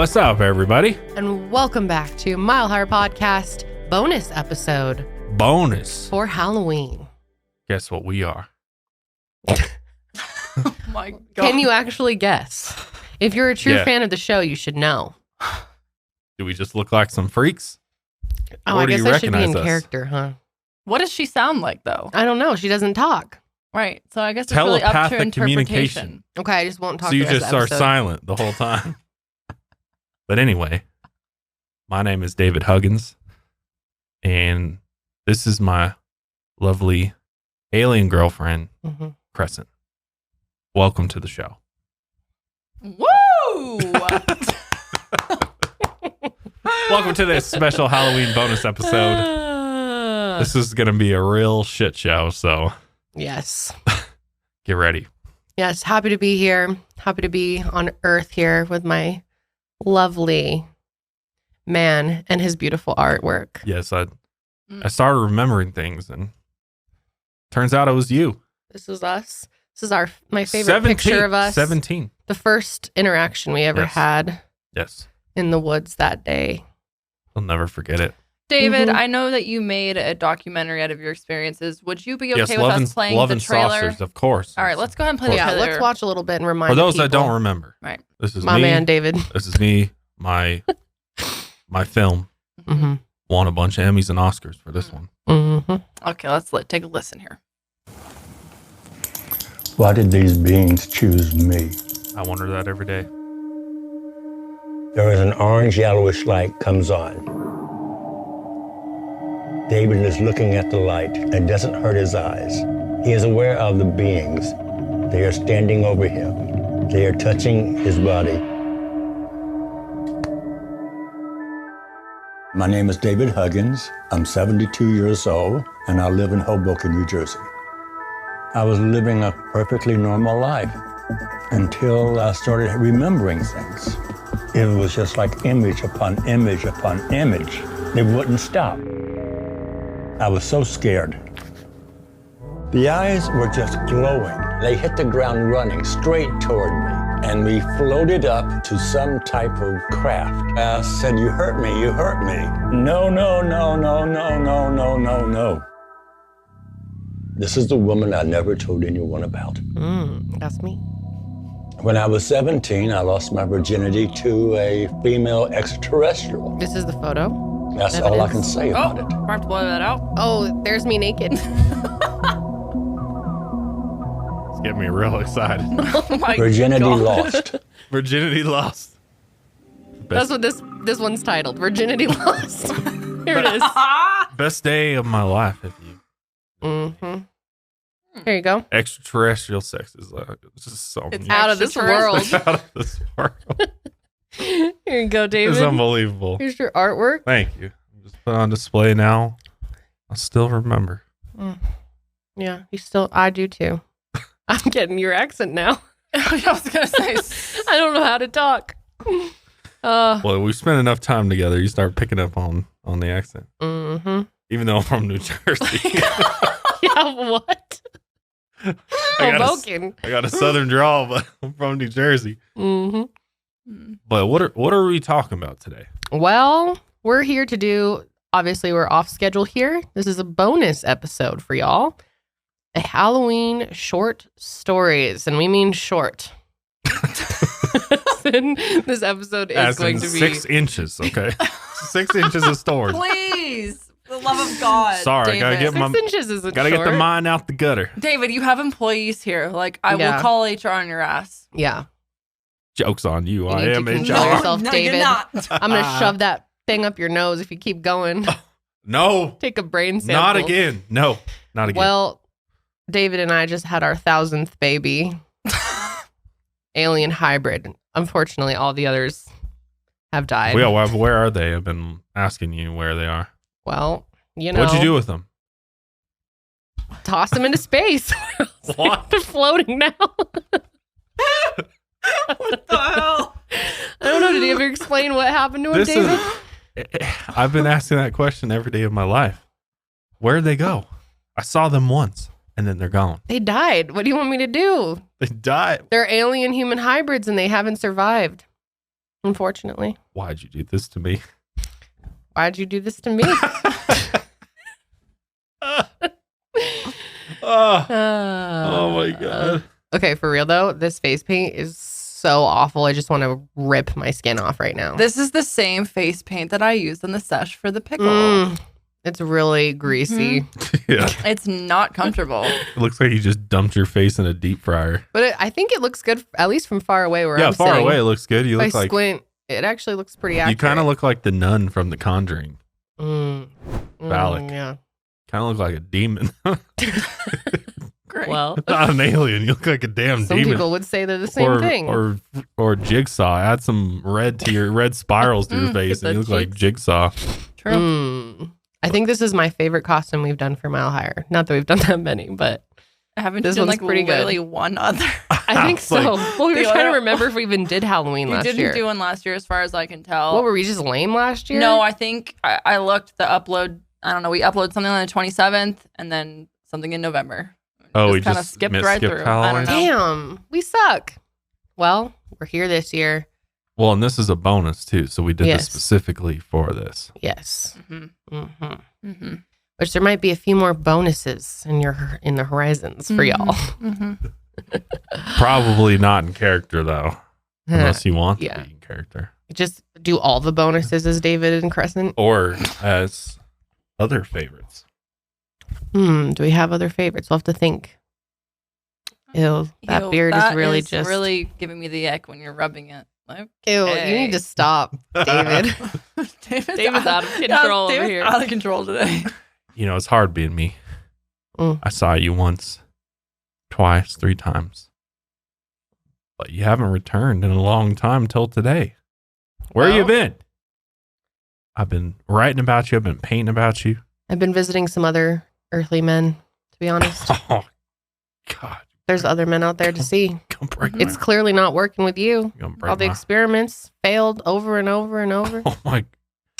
What's up, everybody? And welcome back to Mile Higher Podcast bonus episode Bonus. for Halloween. Guess what we are? Oh my God. Can you actually guess? If you're a true Yeah. fan of the show, you should know. Do we just look like some freaks? Oh, Or I do guess you I should be in recognize us? character, huh? What does she sound like, though? I don't know. She doesn't talk. Right. So I guess it's really up to Telepathic interpretation. communication. Okay, I just won't talk So you the rest just of are the episode. silent the whole time. But anyway, my name is David Huggins, and this is my lovely alien girlfriend, Mhm. Crescent. Welcome to the show. Woo! Welcome to this special Halloween bonus episode. This is going to be a real shit show, so Yes. get ready. Yes, happy to be here. Happy to be on Earth here with my lovely man and his beautiful artwork. Yes, I started remembering things, and turns out it was you. This is us. This is my favorite picture of us. 17. The first interaction we ever Yes. had Yes. in the woods that day. I'll never forget it. David, Mhm. I know that you made a documentary out of your experiences. Would you be okay Yes, with Love us playing Love the and trailer? Saucers, of course. All right, let's go ahead and play Of the course. Yeah, trailer. let's watch a little bit and remind For those people. that don't remember, Right. this is My me. man, David. This is me. My film Mm-hmm. won a bunch of Emmys and Oscars for this one. Mm-hmm. Okay, let's take a listen here. Why did these beings choose me? I wonder that every day. There is an orange yellowish light comes on. David is looking at the light and doesn't hurt his eyes. He is aware of the beings. They are standing over him. They are touching his body. My name is David Huggins. I'm 72 years old and I live in Hoboken, New Jersey. I was living a perfectly normal life until I started remembering things. It was just like image upon image upon image. They wouldn't stop. I was so scared. The eyes were just glowing. They hit the ground running straight toward me. And we floated up to some type of craft. I said, "You hurt me, you hurt me." No, no, no, no, no, no, no, no, no. This is the woman I never told anyone about. That's me. When I was 17, I lost my virginity to a female extraterrestrial. This is the photo. That's all I can Evidence. say about it. We're have to blow that out. Oh, there's me naked. It's getting me real excited. Oh my Virginity God. lost. Virginity lost. That's what this one's titled. Virginity Lost. Here it is. Best day of my life. If you Mm-hmm. Here you go. extraterrestrial sex is it's just so It's Out of this world. It's out of this world. Here you go, David. It's unbelievable. Here's your artwork. Thank you. Just put on display now. I still remember. Yeah, I do too. I'm getting your accent now. I was going to say. I don't know how to talk. Well, we spent enough time together. You start picking up on the accent, Mm-hmm. even though I'm from New Jersey. Yeah, what? Hoboken. I got a southern drawl, but I'm from New Jersey. Mm-hmm. But what are we talking about today? Well, we're here to do, obviously we're off schedule here. This is a bonus episode for y'all. A Halloween short stories, and we mean short. This episode is As going in to be 6 inches, okay? 6 inches of story. Please, for the love of God. Sorry, David, gotta get 6 inches isn't gotta get the short. mind out the gutter. David, you have employees here. Like, I Yeah. will call HR on your ass. Yeah. Joke's on you. You I need am to in control charge. yourself, no, David. you're not. I'm going to shove that thing up your nose if you keep going. No, Take a brain sample. not again. No, not again. Well, David and I just had our 1,000th baby. Alien hybrid. Unfortunately, all the others have died. well, where are they? I've been asking you where they are. Well, you know. What'd you do with them? Toss them into space. What? They're floating now. What the hell? I don't know. Did he ever explain what happened to him, This David? is. I've been asking that question every day of my life. Where'd they go? I saw them once, and then they're gone. They died. What do you want me to do? They died. They're alien human hybrids and they haven't survived. unfortunately. Why'd you do this to me? Why'd you do this to me? Oh my God. Okay, for real though, this face paint is so awful. I just want to rip my skin off right now. This is the same face paint that I used in the sesh for the pickle. It's really greasy. Yeah. It's not comfortable. It looks like you just dumped your face in a deep fryer. But I think it looks good, at least from far away where I'm far sitting. away it looks good. You If look I like squint, it actually looks pretty accurate. you kind of look like the nun from The Conjuring. Valak. Yeah. Kind of look like a demon. Great. Well, Not an alien. You look like a damn some demon. people would say they're the same thing. Or Jigsaw. Add some red to your red spirals to your face, Get and you the look like cheeks. Jigsaw. True. I think this is my favorite costume we've done for Mile Higher. Not that we've done that many, but I haven't This done one's like pretty good. literally one other. I think It's so. like- Well, we were The trying to other- remember if we even did Halloween You last didn't year. do one last year, as far as I can tell. What were we just lame last year? No, I think I looked the upload. I don't know. We uploaded something on the 27th, and then something in November. Oh, we kind of just skipped skipped right through. I Halloween? don't know. Damn, we suck. Well, we're here this year. Well, and this is a bonus too, so we did Yes. this specifically for this. Yes. Mm-hmm. Which there might be a few more bonuses in the horizons for y'all. Mm-hmm. Probably not in character though, unless you want Yeah. to be in character, Just do all the bonuses as David and Crescent. or as other favorites. Do we have other favorites? We'll have to think. Ew, that beard is really just really giving me the ick when you're rubbing it. Like, Ew, hey. you need to stop, David. David's out of control over David's here. out of control today. You know, it's hard being me. Mm. I saw you once, twice, 3 times, but you haven't returned in a long time till today. Where you Well- been? I've been writing about you. I've been painting about you. I've been visiting some other earthly men, to be honest. Oh God, There's other men out there to see. gonna break It's my, clearly not working with you. gonna break All the my- experiments failed over and over and over. Oh my!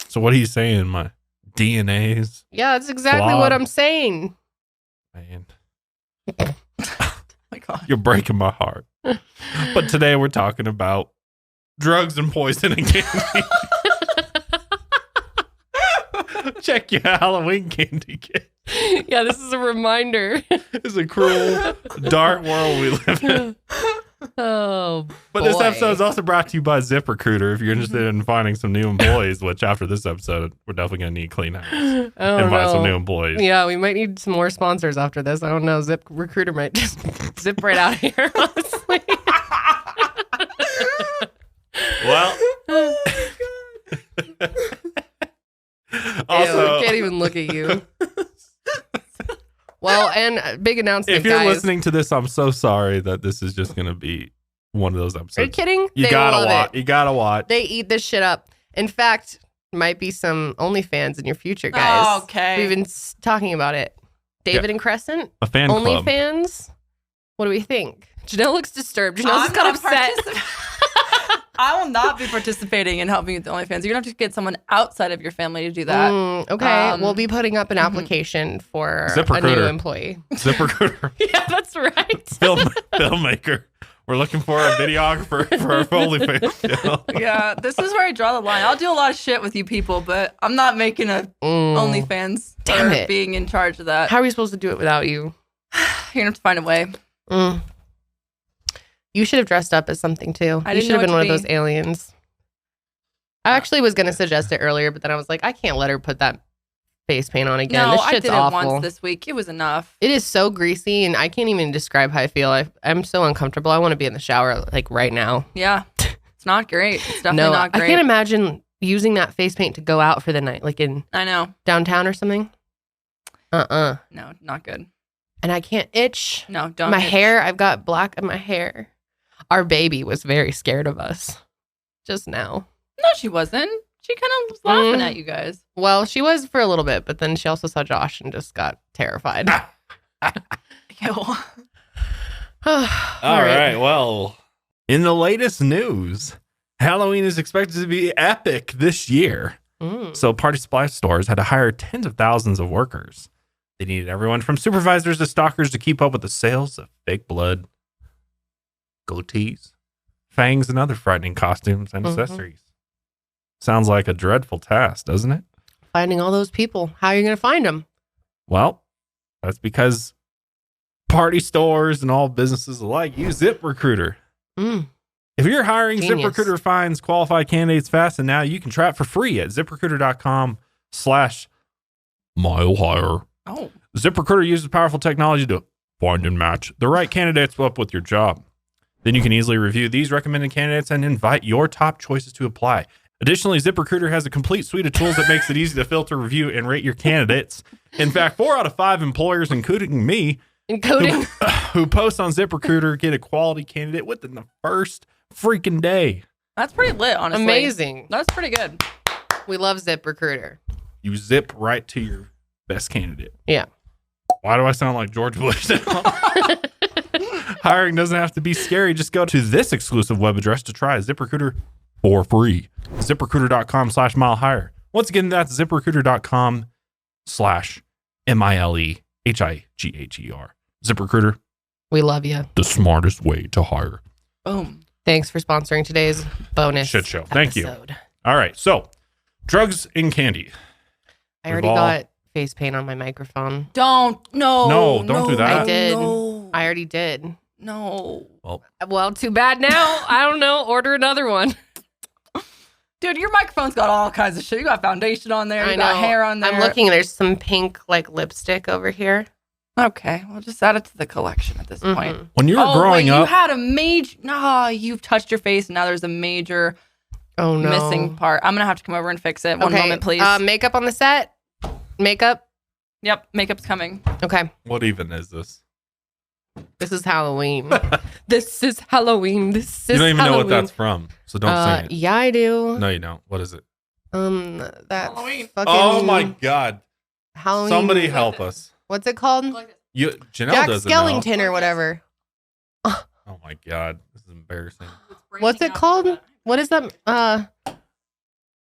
So what are you saying? My DNA's Yeah, that's exactly Flawed. what I'm saying. man. Oh my God. You're breaking my heart. But today we're talking about drugs and poison and candy. Check your Halloween candy kit. Yeah, this is a reminder. It's a cruel, dark world we live in. Oh, But this boy. episode is also brought to you by ZipRecruiter. If you're interested in finding some new employees, which after this episode, we're definitely going to need clean house I and don't find some new know. employees. Yeah, we might need some more sponsors after this. I don't know. Zip Recruiter might just zip right out of here, honestly. Well, Ew, also, I can't even look at you. Well, and big announcement, if you're guys. listening to this, I'm so sorry that this is just going to be one of those Are you episodes. kidding? You They gotta love watch. it. You gotta watch. They eat this shit up. In fact, might be some OnlyFans in your future, guys. Okay. We've been talking about it. David and Crescent, A fan club. OnlyFans. What do we think? Janelle looks disturbed. Janelle I'm just got not upset. I will not be participating in helping with the OnlyFans. You're gonna have to get someone outside of your family to do that. Okay, we'll be putting up an application for a new ZipRecruiter. employee. ZipRecruiter. Yeah, that's right. Filmmaker. We're looking for a videographer for our OnlyFans channel. Yeah, this is where I draw the line. I'll do a lot of shit with you people, but I'm not making a OnlyFans Damn or it. being in charge of that. How are we supposed to do it without you? You're gonna have to find a way. You should have dressed up as something too. I You didn't should have know been what one to of those aliens. I actually was going to suggest it earlier, but then I was like, I can't let her put that face paint on again. No, This I shit's did it awful. once this week. It was enough. It is so greasy, and I can't even describe how I feel. I'm so uncomfortable. I want to be in the shower like right now. Yeah, it's not great. It's definitely No, not I great. can't imagine using that face paint to go out for the night, like in I know. downtown or something. No, not good. And I can't itch. No, don't. My itch. hair, I've got black in my hair. Our baby was very scared of us just now. No, she wasn't. She kind of was laughing at you guys. Well, she was for a little bit, but then she also saw Josh and just got terrified. Ew. All All right. Well, in the latest news, Halloween is expected to be epic this year. So party supply stores had to hire tens of thousands of workers. They needed everyone from supervisors to stalkers to keep up with the sales of fake blood, goatees, fangs, and other frightening costumes and accessories. Sounds like a dreadful task, doesn't it? Finding all those people. How are you going to find them? Well, that's because party stores and all businesses alike use ZipRecruiter. If you're hiring, Genius. ZipRecruiter finds qualified candidates fast, and now you can try it for free at ZipRecruiter.com/milehire. Oh. ZipRecruiter uses powerful technology to find and match the right candidates up with your job. Then you can easily review these recommended candidates and invite your top choices to apply. Additionally, ZipRecruiter has a complete suite of tools that makes it easy to filter, review, and rate your candidates. In fact, 4 out of 5 employers, including me, who post on ZipRecruiter, get a quality candidate within the first freaking day. That's pretty lit, honestly. Amazing. That's pretty good. We love ZipRecruiter. You zip right to your best candidate. Yeah. Why do I sound like George Bush now? Hiring doesn't have to be scary. Just go to this exclusive web address to try ZipRecruiter for free. ZipRecruiter.com/milehire. Once again, that's ZipRecruiter.com/milehigher. ZipRecruiter. We love you. The smartest way to hire. Boom. Thanks for sponsoring today's bonus Shit show. Thank you. episode. All right. So, drugs and candy. I already got face paint on my microphone. Don't do that. I did. No. I already did. No. Well, too bad now. I don't know. Order another one. Dude, your microphone's got all kinds of shit. You got foundation on there. You I got know. hair on there. I'm looking. There's some pink like lipstick over here. Okay, we'll just add it to the collection at this point. When you were growing wait, up, you had a major. No, you've touched your face, and now there's a major missing part. I'm gonna have to come over and fix it. One moment, please. Makeup on the set. Makeup. Yep, makeup's coming. Okay. what even is this? This is Halloween. This is Halloween. This is You don't even Halloween. know what that's from, so don't say it. Yeah, I do. No, you don't. What is it? That Halloween. fucking Oh my God! Halloween. Somebody help us. What's it called? Janelle Jack doesn't Skellington know. or whatever. Oh my God, this is embarrassing. What's it called? What is that?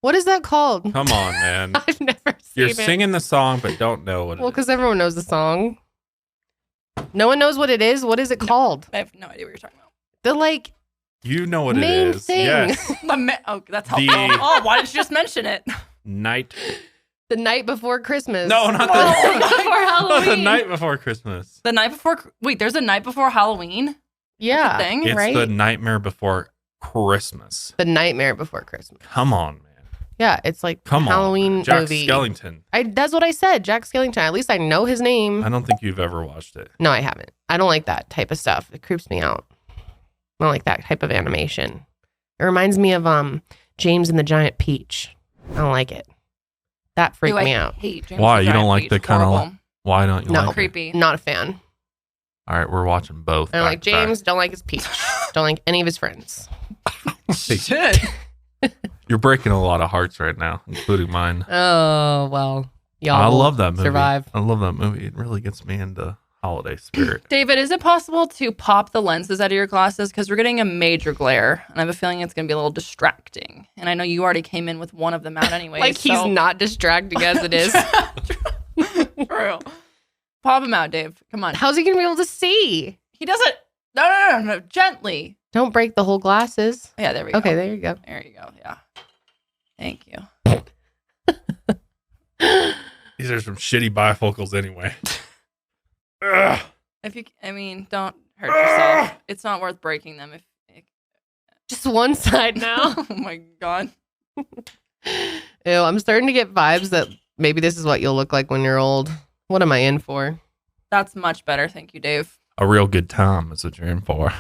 What is that called? Come on, man. I've never seen You're it. singing the song, but don't know what it Well, is. because everyone knows the song. No one knows what it is. What is it called? I have no idea what you're talking about. The like You know what main it is. thing. Yes. That's helpful. Oh, why didn't you just mention it? Night. The night before Christmas. No, not the night the, before Halloween. the night before Christmas. The night before. Wait, there's a night before Halloween Yeah. thing. It's right? the nightmare before Christmas. The nightmare before Christmas. Come on, man. Yeah, it's like Come Halloween on. Jack movie. Skellington. That's what I said. Jack Skellington. At least I know his name. I don't think you've ever watched it. No, I haven't. I don't like that type of stuff. It creeps me out. I don't like that type of animation. It reminds me of James and the Giant Peach. I don't like it. That freaked me out. Hate James Why? the You don't Giant like Peach. the kind of... Horrible. Why don't you No. like it? Creepy. Not a fan. All right, we're watching both. I don't like back to back. James. Don't like his Peach. Don't like any of his friends. Shit. You're breaking a lot of hearts right now, including mine. Oh, well. Y'all I will love that movie. survive. I love that movie. It really gets me into holiday spirit. David, is it possible to pop the lenses out of your glasses? Because we're getting a major glare, and I have a feeling it's going to be a little distracting. And I know you already came in with one of them out anyway. Like he's not distracting as it is. True. Pop him out, Dave. Come on. How's he going to be able to see? He doesn't. No. Gently. Don't break the whole glasses. Yeah, there we go. Okay, there you go. There you go. Yeah. Thank you. These are some shitty bifocals anyway. Ugh. Don't hurt yourself. It's not worth breaking them. Just one side now. Oh my God. Ew, I'm starting to get vibes that maybe this is what you'll look like when you're old. What am I in for? That's much better. Thank you, Dave. A real good time is what you're in for.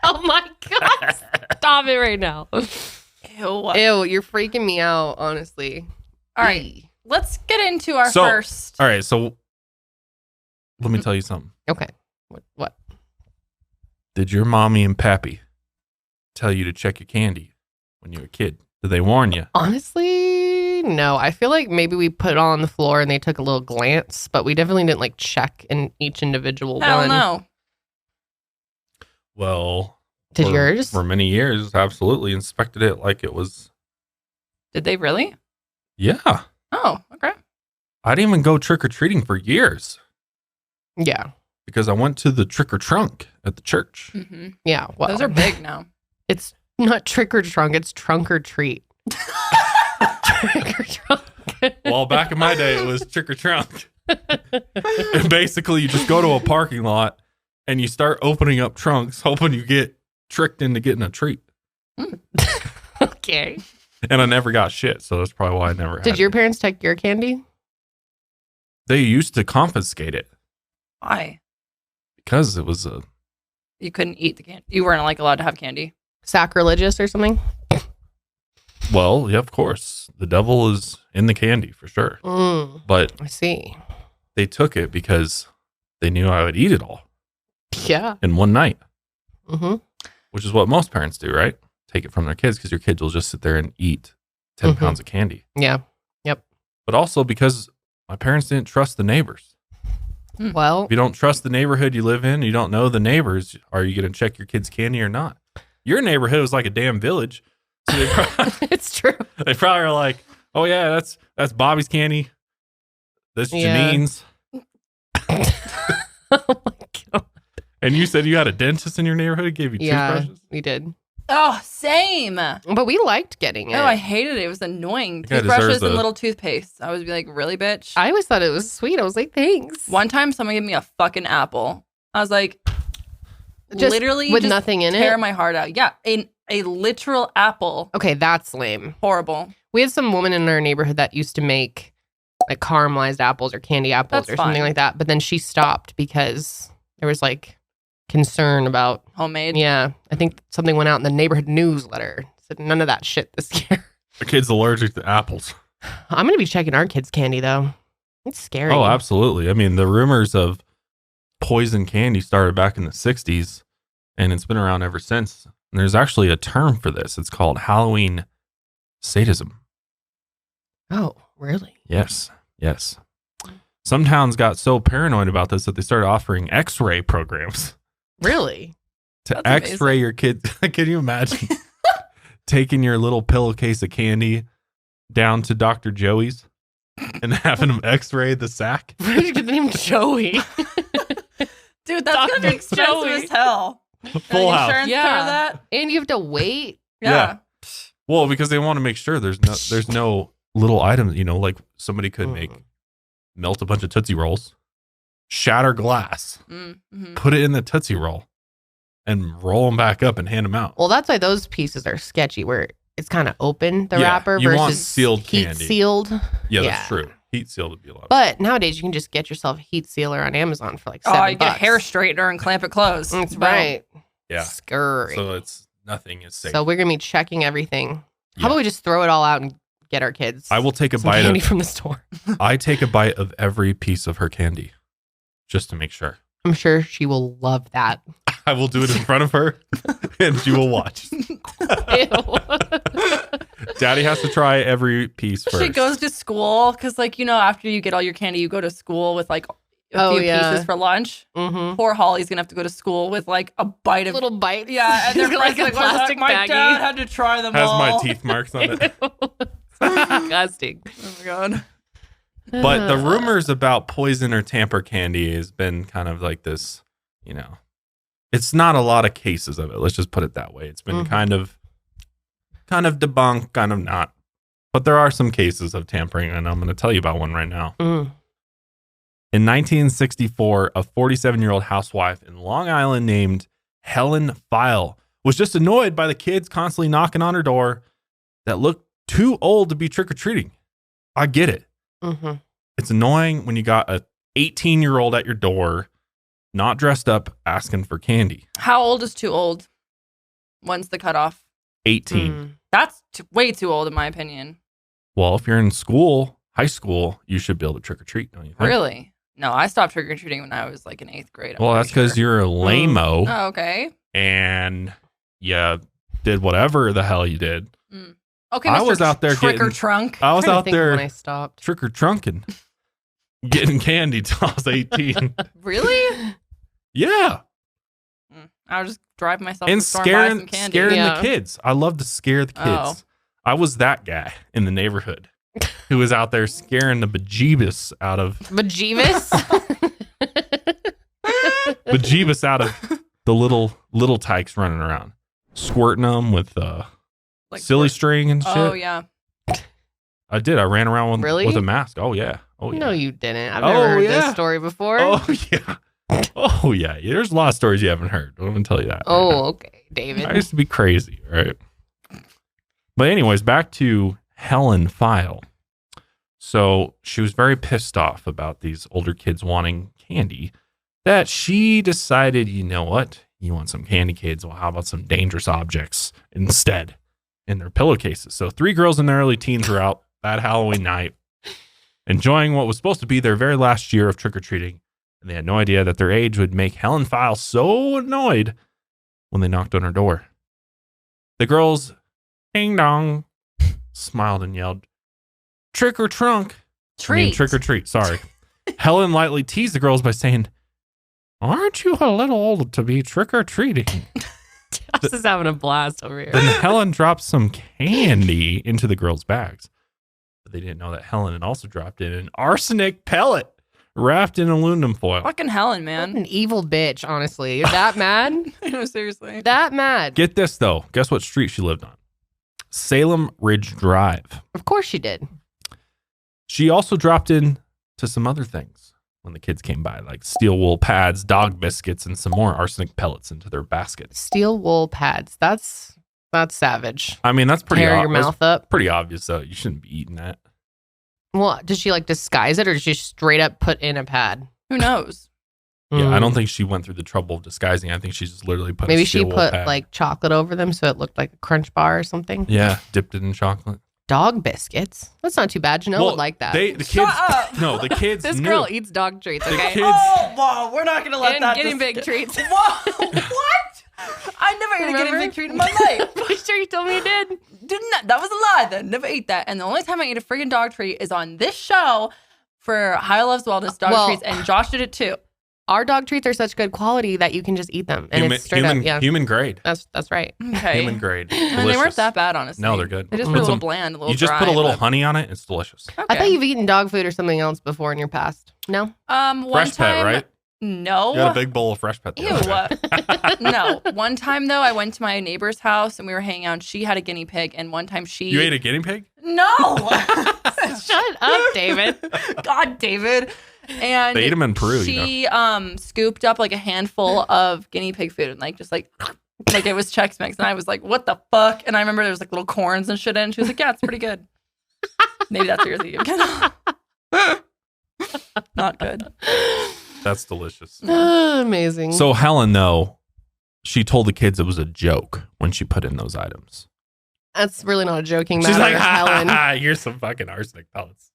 Oh my God. Stop it right now. Ew. Ew, you're freaking me out, honestly. All right. Let's get into our first. All right, so let me tell you something. Okay. What? Did your mommy and pappy tell you to check your candy when you were a kid? Did they warn you? Honestly, no. I feel like maybe we put it on the floor and they took a little glance, but we definitely didn't like check in each individual Hell one. no. Well, Did for- yours? For many years, absolutely inspected it like it was. Did they really? Yeah. Oh, okay. I didn't even go trick or treating for years. Yeah. because I went to the trick or trunk at the church. Mm-hmm. Yeah. Well, Those are big now. It's not trick or trunk. It's trunk or treat. Trick or trunk. Well, back in my day, it was trick or trunk. And basically, you just go to a parking lot and you start opening up trunks, hoping you get tricked into getting a treat. Okay. And I never got shit, so that's probably why I never had Did your it. parents take your candy? They used to confiscate it Why? because it was a... You couldn't eat the candy. You weren't like allowed to have candy. Sacrilegious or something? Well, yeah, of course. The devil is in the candy for sure. But I see. they took it because they knew I would eat it all Yeah. in one night, Mm-hmm. which is what most parents do, right? Take it from their kids because your kids will just sit there and eat 10 Mhm. pounds of candy. Yeah. Yep. But also because my parents didn't trust the neighbors. Well, If you don't trust the neighborhood you live in, you don't know the neighbors, are you going to check your kids' candy or not? Your neighborhood was like a damn village. So it's true. they probably are like, oh yeah, that's Bobby's candy. That's Yeah. Janine's. Oh my God. And you said you had a dentist in your neighborhood who gave you Yeah, toothbrushes? we did. Oh, same. But we liked getting it. Oh, I hated it. It was annoying. The guy Toothbrushes deserves and a- little toothpaste. I would be like, really, bitch? I always thought it was sweet. I was like, thanks. One time, someone gave me a fucking apple. I was like, Just literally with just nothing in tear it. my heart out. Yeah, a literal apple. Okay, that's lame. Horrible. We had some woman in our neighborhood that used to make like caramelized apples or candy apples That's or something fine. like that. But then she stopped because there was like concern about, Homemade. yeah, I think something went out in the neighborhood newsletter. Said none of that shit this year. The kid's allergic to apples. I'm going to be checking our kids' candy though. It's scary. Oh, absolutely. I mean, the rumors of poison candy started back in the 60s, and it's been around ever since. And there's actually a term for this. It's called Halloween sadism. Oh, really? Yes. Yes. Some towns got so paranoid about this that they started offering x-ray programs Really? to That's x-ray your kids. Can you imagine taking your little pillowcase of candy down to Dr. Joey's and having them x-ray the sack? Where did you get the name Joey? Dude, that's going to be Dr. expensive Joey. as hell. Full house. Insurance Yeah. cover that? And you have to wait? Yeah. Well, because they want to make sure there's no little items, like somebody could make melt a bunch of Tootsie Rolls, shatter glass, Mm-hmm. put it in the Tootsie Roll, and roll them back up and hand them out. Well, that's why those pieces are sketchy, where it's kind of open, the Yeah, wrapper, you versus want sealed heat candy. sealed. Yeah, Yeah. that's true. Heat sealed would be a lot. But nowadays, you can just get yourself a heat sealer on Amazon for like Oh, $7. you get a hair straightener and clamp it closed. That's Boom. right. Yeah. Scurry. So it's nothing is safe. So we're going to be checking everything. Yeah. How about we just throw it all out and get our kids I will take a some bite candy of from the store? I take a bite of every piece of her candy just to make sure. I'm sure she will love that. I will do it in front of her and she will watch. Ew. Daddy has to try every piece first. She goes to school because, after you get all your candy, you go to school with like a few pieces for lunch. Mm-hmm. Poor Holly's gonna have to go to school with like a bite of Little bite. yeah, and they're like a plastic My baggie. dad had to try them has all. my teeth marks on it. Disgusting. Oh my god. But the rumors about poison or tamper candy has been kind of like this, it's not a lot of cases of it. Let's just put it that way. It's been Mhm. kind of debunked, kind of not. But there are some cases of tampering, and I'm going to tell you about one right now. Mm. In 1964, a 47-year-old housewife in Long Island named Helen File was just annoyed by the kids constantly knocking on her door that looked too old to be trick-or-treating. I get it. Mm-hmm. It's annoying when you got a 18-year-old at your door, not dressed up, asking for candy. How old is too old? When's the cutoff? 18. Mm. That's way too old in my opinion. Well, if you're in school, high school, you should be able to trick-or-treat, don't you think? Really? No, I stopped trick or treating when I was like in 8th grade. I'm Well, pretty that's because sure. you're a lame-o Oh, okay. and you did whatever the hell you did. Okay, I Mr. was out there trick or getting- trunk. I was Trying to out think of when I there stopped. trick-or-trunking, getting candy till I was 18. Really? Yeah. I was just driving myself to And the store and buy some scaring candy. Yeah. the kids. I love to scare the kids. Oh. I was that guy in the neighborhood who was out there scaring the bejeebus out of. Bejeebus? bejeebus out of the little tykes running around, squirting them with silly string and shit. Oh yeah. I did. I ran around with a mask. Oh yeah. Oh yeah. No, you didn't. I've never heard this story before. Oh yeah. Oh yeah. There's a lot of stories you haven't heard. I'm gonna tell you that. Oh, okay, David. I used to be crazy, right? But anyways, back to Helen File. So she was very pissed off about these older kids wanting candy that she decided, you know what? You want some candy, kids? Well, how about some dangerous objects instead in their pillowcases? So 3 girls in their early teens were out that Halloween night enjoying what was supposed to be their very last year of trick-or-treating. And they had no idea that their age would make Helen File so annoyed when they knocked on her door. The girls, ding dong, smiled and yelled, trick or trunk. Trick or treat, sorry. Helen lightly teased the girls by saying, aren't you a little old to be trick or treating? Josh is having a blast over here. Then Helen dropped some candy into the girls' bags. But they didn't know that Helen had also dropped in an arsenic pellet wrapped in aluminum foil. Fucking Helen, What man. an evil bitch, honestly. You're that mad? No, seriously. That mad? Get this, though. Guess what street she lived on? Salem Ridge Drive. Of course she did. She also dropped in to some other things when the kids came by, like steel wool pads, dog biscuits, and some more arsenic pellets into their baskets. Steel wool pads. That's savage. I mean, that's pretty Tear your obvious. mouth up. Pretty obvious, though. You shouldn't be eating that. What? Did she like disguise it or did she straight up put in a pad? Who knows? Yeah, I don't think she went through the trouble of disguising. I think she just literally put Maybe a steel she wool put pad. like chocolate over them so it looked like a crunch bar or something. Yeah, dipped it in chocolate. Dog biscuits. That's not too bad. Janelle would like that. The kids. Shut up. No, the kids. This knew. girl eats dog treats, The okay? kids. Oh, wow. We're not going to let And that. guinea pig treats. Whoa. What? I never ate a guinea Remember? pig treat in my life. I'm sure you told me you did. That was a lie. Then never ate that. And the only time I ate a freaking dog treat is on this show for High Loves Wellness dog treats. And Josh did it too. Our dog treats are such good quality that you can just eat them. And it's straight up, yeah. Human grade. That's right. Okay. Human grade. And they Delicious. weren't that bad, honestly. No, they're good. They just Put were a little some- bland, a little You just dry, put a little but- honey on it. It's delicious. Okay. I thought you've eaten dog food or something else before in your past. No? One Fresh time, Pet, right? No. You got a big bowl of Fresh Pet. the Ew. other day. No. One time, though, I went to my neighbor's house and we were hanging out. She had a guinea pig. And one time she... You ate a guinea pig? No. Shut up, David. God, David. And They ate 'em in Peru, She scooped up like a handful of guinea pig food and like just like it was Chex Mix. And I was like, what the fuck? And I remember there was like little corns and shit in. She was like, yeah, it's pretty good. Maybe that's what you're thinking. Not good. That's delicious. Amazing. So Helen, though, she told the kids it was a joke when she put in those items. That's really not a joking matter, She's like, ha, Helen. ha, ha, here's some fucking arsenic pellets.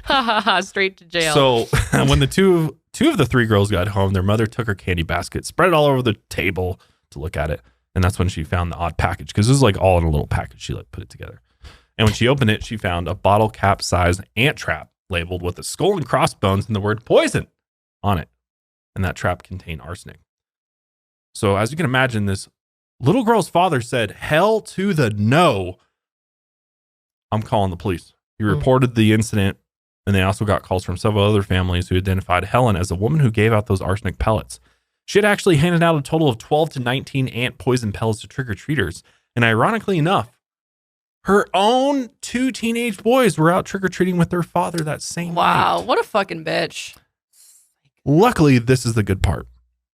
Ha ha ha, straight to jail. So when the two of the 3 girls got home, their mother took her candy basket, spread it all over the table to look at it. And that's when she found the odd package, because this is like all in a little package. She like put it together. And when she opened it, she found a bottle cap size ant trap labeled with a skull and crossbones and the word poison on it. And that trap contained arsenic. So as you can imagine, this little girl's father said, hell to the no. I'm calling the police. He reported the incident, and they also got calls from several other families who identified Helen as the woman who gave out those arsenic pellets. She had actually handed out a total of 12 to 19 ant poison pellets to trick-or-treaters. And ironically enough, her own 2 teenage boys were out trick-or-treating with their father that same Wow. night. What a fucking bitch. Luckily, this is the good part.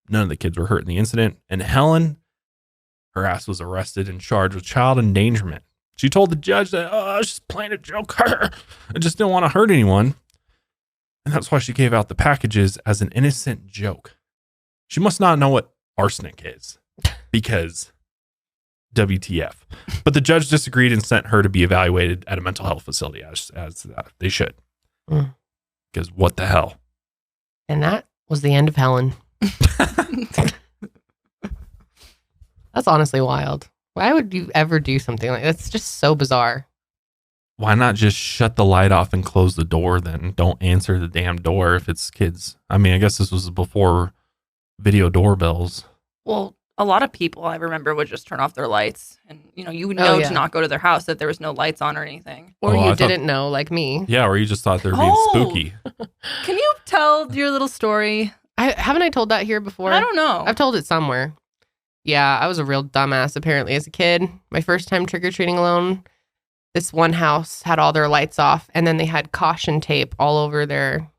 None of the kids were hurt in the incident. And Helen, her ass was arrested and charged with child endangerment. She told the judge that, I was just playing a joke. I just didn't want to hurt anyone. And that's why she gave out the packages as an innocent joke. She must not know what arsenic is, because WTF. But the judge disagreed and sent her to be evaluated at a mental health facility, as they should. Because what the hell? And that was the end of Helen. That's honestly wild. Why would you ever do something like that? It's just so bizarre. Why not just shut the light off and close the door then? Don't answer the damn door if it's kids. I mean, I guess this was before video doorbells. Well, a lot of people I remember would just turn off their lights, and you would know yeah. to not go to their house if there was no lights on or anything. Or Oh, you I thought- didn't know, like me. Yeah, or you just thought they were being spooky. Can you tell your little story Haven't I told that here before? I don't know. I've told it somewhere. Yeah, I was a real dumbass apparently as a kid. My first time trick-or-treating alone, this one house had all their lights off and then they had caution tape all over their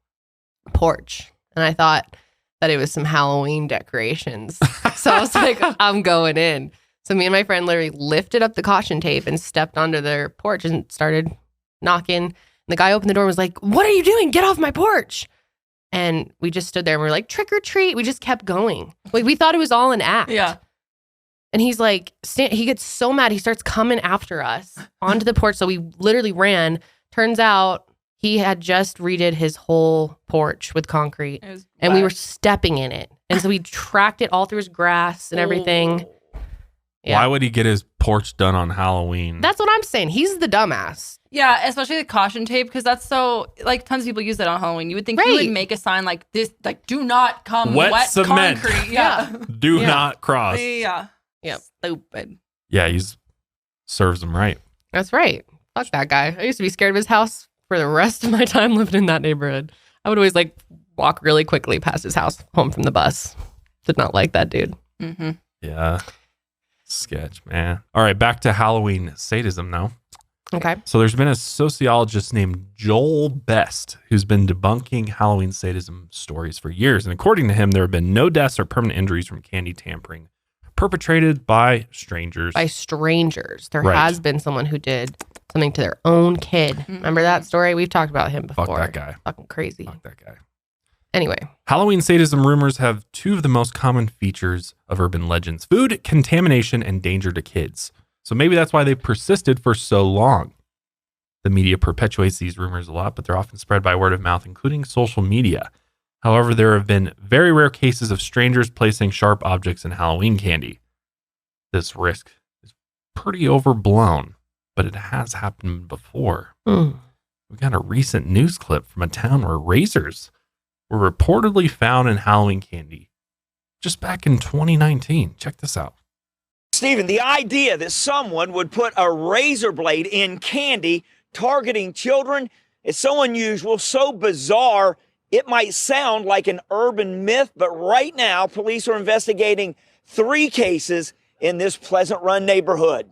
porch. And I thought that it was some Halloween decorations. So I was like, I'm going in. So me and my friend literally lifted up the caution tape and stepped onto their porch and started knocking. And the guy opened the door and was like, what are you doing? Get off my porch. And we just stood there and we were like, trick or treat. We just kept going. Like we thought it was all an act. Yeah. And he's like, he gets so mad. He starts coming after us onto the porch. So we literally ran. Turns out he had just redid his whole porch with concrete. And we were stepping in it. And so we tracked it all through his grass and everything. Yeah. Why would he get his porch done on Halloween? That's what I'm saying. He's the dumbass. Yeah, especially the caution tape, because that's so, like, tons of people use that on Halloween. You would think you would make a sign like this, like, do not come wet cement. Concrete. Yeah. Do not cross. Yeah. Yep. Stupid. Yeah, he serves him right. That's right. Fuck that guy. I used to be scared of his house for the rest of my time living in that neighborhood. I would always, like, walk really quickly past his house home from the bus. Did not like that dude. Mm-hmm. Yeah. Sketch, man. All right, back to Halloween sadism now. Okay. So there's been a sociologist named Joel Best who's been debunking Halloween sadism stories for years. And according to him, there have been no deaths or permanent injuries from candy tampering perpetrated by strangers. By strangers. There Right. has been someone who did something to their own kid. Mm-hmm. Remember that story? We've talked about him before. Fuck that guy. Fucking crazy. Fuck that guy. Anyway. Halloween sadism rumors have two of the most common features of urban legends: food contamination and danger to kids. So maybe that's why they've persisted for so long. The media perpetuates these rumors a lot, but they're often spread by word of mouth, including social media. However, there have been very rare cases of strangers placing sharp objects in Halloween candy. This risk is pretty overblown, but it has happened before. We got a recent news clip from a town where razors were reportedly found in Halloween candy just back in 2019. Check this out. Stephen, the idea that someone would put a razor blade in candy targeting children is so unusual, so bizarre, it might sound like an urban myth, but right now, police are investigating 3 cases in this Pleasant Run neighborhood.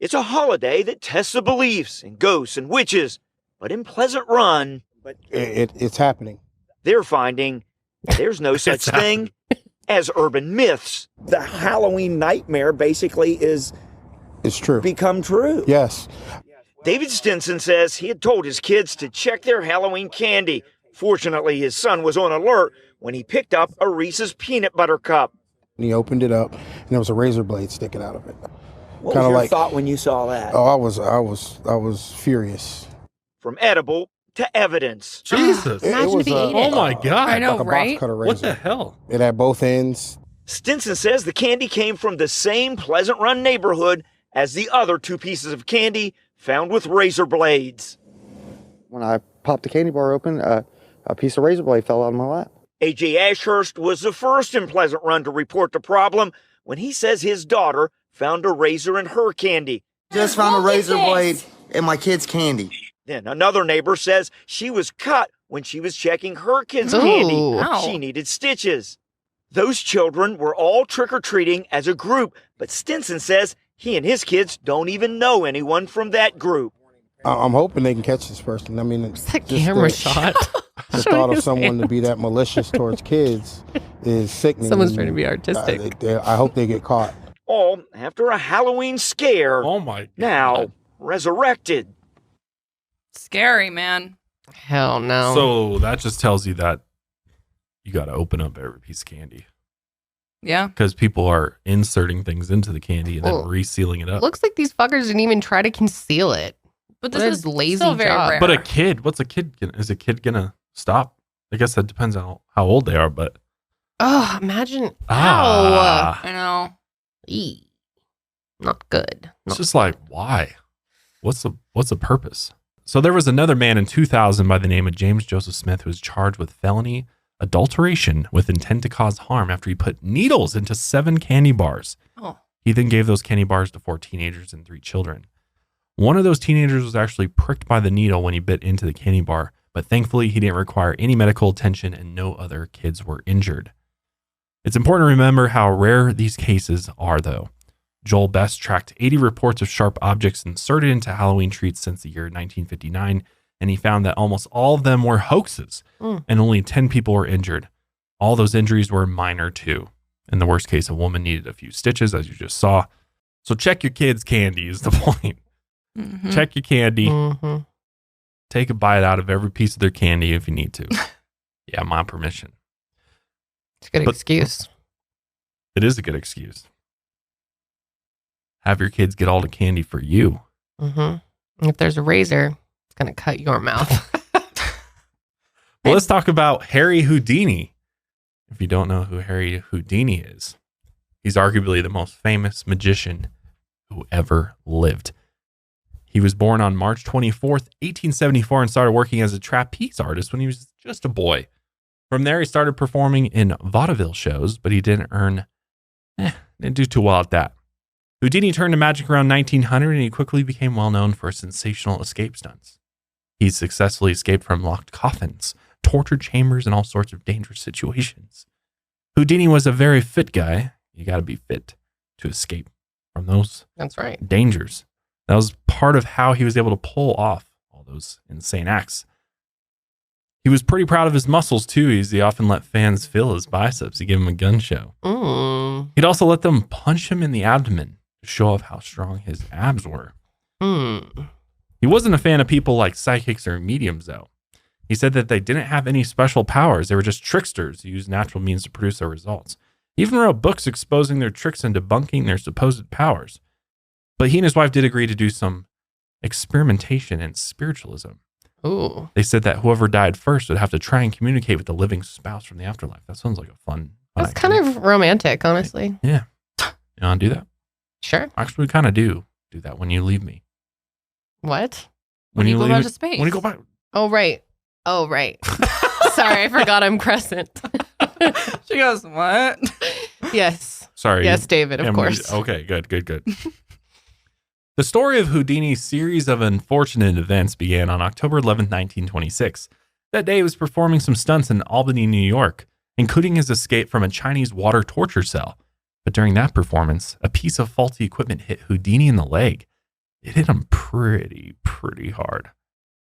It's a holiday that tests the beliefs in ghosts and witches, but in Pleasant Run, it's happening. They're finding there's no such thing as urban myths. The Halloween nightmare basically it's true. Become true. Yes. David Stinson says he had told his kids to check their Halloween candy. Fortunately, his son was on alert when he picked up a Reese's peanut butter cup. And he opened it up, and there was a razor blade sticking out of it. What was your thought when you saw that? Oh, I was furious. From edible to evidence. Jesus. Imagine if he ate it. Oh my God. I know, Like a right? box cutter razor. What the hell? It had both ends. Stinson says the candy came from the same Pleasant Run neighborhood as the other 2 pieces of candy found with razor blades. When I popped the candy bar open, a piece of razor blade fell out of my lap. A.J. Ashurst was the first in Pleasant Run to report the problem when he says his daughter found a razor in her candy. Just found a razor blade in my kid's candy. Then another neighbor says she was cut when she was checking her kid's Ooh. candy. Ow. She needed stitches. Those children were all trick-or-treating as a group, but Stinson says he and his kids don't even know anyone from that group. I'm hoping they can catch this person. I mean, It's that just camera shot. The thought of someone to be that malicious towards kids is sickening. Someone's trying to be artistic. I hope they get caught. All after a Halloween scare. Oh my God. Now resurrected. Scary, man. Hell no. So that just tells you that you got to open up every piece of candy Yeah. because people are inserting things into the candy and then Well, resealing it up. Looks like these fuckers didn't even try to conceal it. But What this a is lazy still very job. rare. But a kid, what's a kid gonna, is a kid gonna stop? I guess that depends on how old they are, but Oh, imagine. Ah. I know. Ow. Eee. Not good. it's just like, why? What's the purpose? So there was another man in 2000 by the name of James Joseph Smith who was charged with felony adulteration with intent to cause harm after he put needles into 7 candy bars. Oh. He then gave those candy bars to 4 teenagers and 3 children. One of those teenagers was actually pricked by the needle when he bit into the candy bar, but thankfully he didn't require any medical attention and no other kids were injured. It's important to remember how rare these cases are, though. Joel Best tracked 80 reports of sharp objects inserted into Halloween treats since the year 1959, and he found that almost all of them were hoaxes, and only 10 people were injured. All those injuries were minor, too. In the worst case, a woman needed a few stitches, as you just saw. So check your kids' candy is the point. Mm-hmm. Check your candy. Mm-hmm. Take a bite out of every piece of their candy if you need to. Yeah, my permission. It's a good excuse. It is a good excuse. Have your kids get all the candy for you. Mm-hmm. If there's a razor, it's going to cut your mouth. Well, let's talk about Harry Houdini. If you don't know who Harry Houdini is, he's arguably the most famous magician who ever lived. He was born on March 24th, 1874, and started working as a trapeze artist when he was just a boy. From there, he started performing in vaudeville shows, but he didn't do too well at that. Houdini turned to magic around 1900, and he quickly became well known for sensational escape stunts. He successfully escaped from locked coffins, torture chambers, and all sorts of dangerous situations. Houdini was a very fit guy. You got to be fit to escape from those dangers. That was part of how he was able to pull off all those insane acts. He was pretty proud of his muscles, too, as he often let fans feel his biceps to give him a gun show. He'd also let them punch him in the abdomen to show off how strong his abs were. He wasn't a fan of people like psychics or mediums, though. He said that they didn't have any special powers. They were just tricksters who used natural means to produce their results. He even wrote books exposing their tricks and debunking their supposed powers. But he and his wife did agree to do some experimentation in spiritualism. Ooh. They said that whoever died first would have to try and communicate with the living spouse from the afterlife. That sounds like a fun That's activity. Kind of romantic, honestly. Yeah. You want to do that? Sure. Actually, we kind of do that when you leave me. What? When you go back to space. When you go back. Oh, right. Sorry, I forgot I'm Crescent. She goes, what? Yes. Sorry. Yes, David, of course. Okay, good. The story of Houdini's series of unfortunate events began on October 11th, 1926. That day, he was performing some stunts in Albany, New York, including his escape from a Chinese water torture cell. But during that performance, a piece of faulty equipment hit Houdini in the leg. It hit him pretty hard.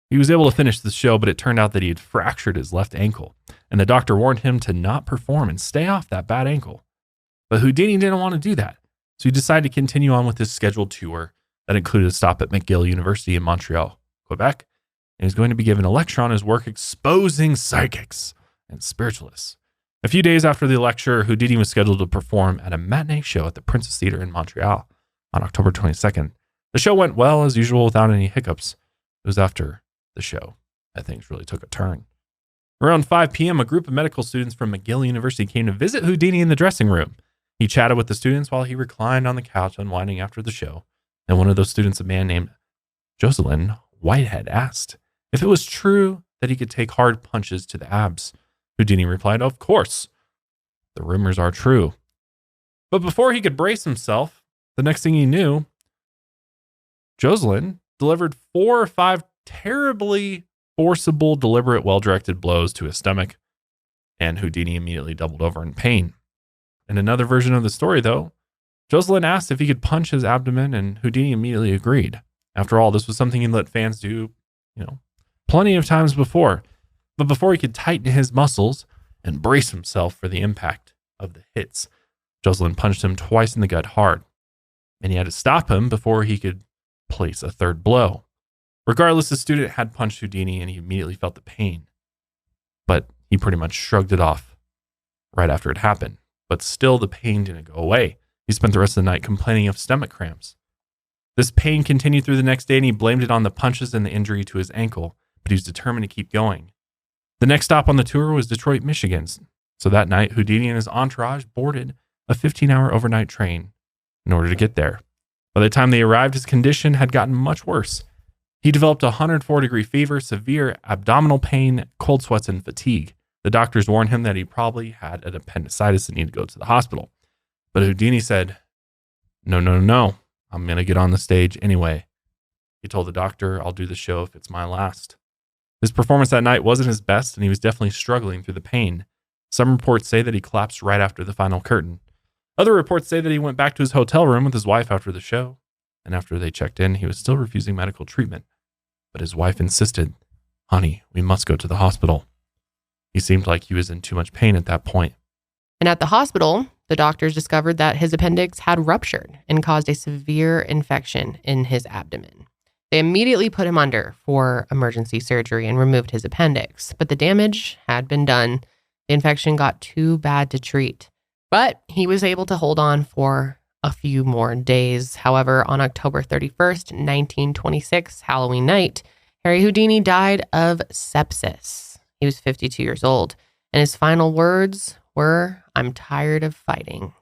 He was able to finish the show, but it turned out that he had fractured his left ankle, and the doctor warned him to not perform and stay off that bad ankle. But Houdini didn't want to do that, so he decided to continue on with his scheduled tour that included a stop at McGill University in Montreal, Quebec, and he was going to be given a lecture on his work exposing psychics and spiritualists. A few days after the lecture, Houdini was scheduled to perform at a matinee show at the Princess Theater in Montreal on October 22nd. The show went well, as usual, without any hiccups. It was after the show that things really took a turn. Around 5 p.m., a group of medical students from McGill University came to visit Houdini in the dressing room. He chatted with the students while he reclined on the couch unwinding after the show. And one of those students, a man named Jocelyn Whitehead, asked if it was true that he could take hard punches to the abs. Houdini replied, "Of course. The rumors are true." But before he could brace himself, the next thing he knew, Jocelyn delivered 4 or 5 terribly forcible, deliberate, well-directed blows to his stomach, and Houdini immediately doubled over in pain. In another version of the story, though, Jocelyn asked if he could punch his abdomen, and Houdini immediately agreed. After all, this was something he let fans do, plenty of times before. But before he could tighten his muscles and brace himself for the impact of the hits, Jocelyn punched him twice in the gut hard, and he had to stop him before he could place a third blow. Regardless, the student had punched Houdini, and he immediately felt the pain. But he pretty much shrugged it off right after it happened. But still, the pain didn't go away. He spent the rest of the night complaining of stomach cramps. This pain continued through the next day, and he blamed it on the punches and the injury to his ankle, but he was determined to keep going. The next stop on the tour was Detroit, Michigan. So that night, Houdini and his entourage boarded a 15-hour overnight train in order to get there. By the time they arrived, his condition had gotten much worse. He developed a 104-degree fever, severe abdominal pain, cold sweats, and fatigue. The doctors warned him that he probably had an appendicitis and needed to go to the hospital. But Houdini said, No, I'm going to get on the stage anyway. He told the doctor, I'll do the show if it's my last. His performance that night wasn't his best, and he was definitely struggling through the pain. Some reports say that he collapsed right after the final curtain. Other reports say that he went back to his hotel room with his wife after the show, and after they checked in, he was still refusing medical treatment. But his wife insisted, "Honey, we must go to the hospital." He seemed like he was in too much pain at that point. And at the hospital, the doctors discovered that his appendix had ruptured and caused a severe infection in his abdomen. They immediately put him under for emergency surgery and removed his appendix, but the damage had been done. The infection got too bad to treat, but he was able to hold on for a few more days. However, on October 31st, 1926, Halloween night, Harry Houdini died of sepsis. He was 52 years old, and his final words were, "I'm tired of fighting."